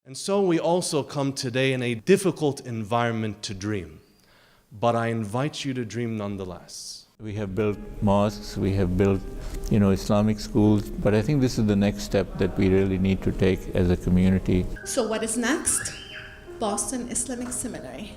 And so we also come today in a difficult environment to dream, but I invite you to dream nonetheless. We have built mosques, we have built, Islamic schools, but I think this is the next step that we really need to take as a community. So what is next? Boston Islamic Seminary.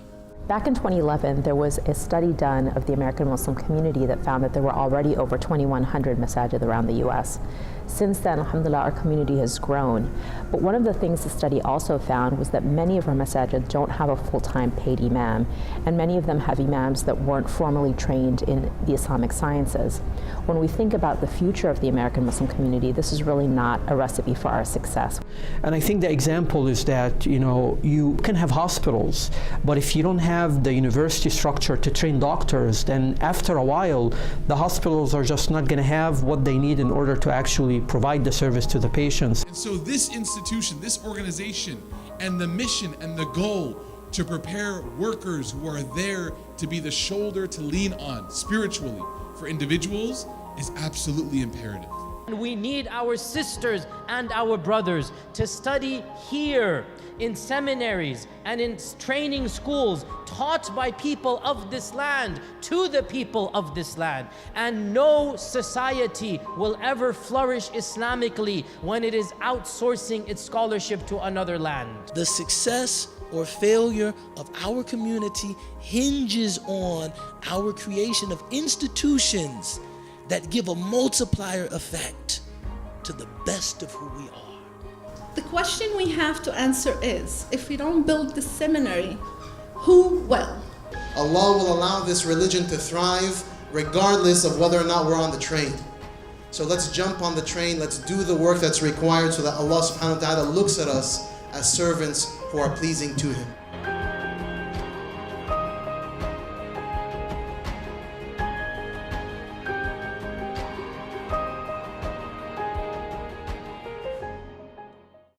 Back in 2011, there was a study done of the American Muslim community that found that there were already over 2,100 masajid around the U.S. Since then, alhamdulillah, our community has grown. But one of the things the study also found was that many of our masajid don't have a full-time paid imam, and many of them have imams that weren't formally trained in the Islamic sciences. When we think about the future of the American Muslim community, this is really not a recipe for our success. And I think the example is that, you can have hospitals, but if you don't have the university structure to train doctors, then after a while, the hospitals are just not going to have what they need in order to actually provide the service to the patients. And so this institution, this organization, and the mission and the goal to prepare workers who are there to be the shoulder to lean on spiritually for individuals is absolutely imperative. We need our sisters and our brothers to study here in seminaries and in training schools taught by people of this land to the people of this land. And no society will ever flourish Islamically when it is outsourcing its scholarship to another land. The success or failure of our community hinges on our creation of institutions that give a multiplier effect to the best of who we are. The question we have to answer is, if we don't build the seminary, who will? Allah will allow this religion to thrive regardless of whether or not we're on the train. So let's jump on the train, let's do the work that's required so that Allah subhanahu wa ta'ala looks at us as servants who are pleasing to Him.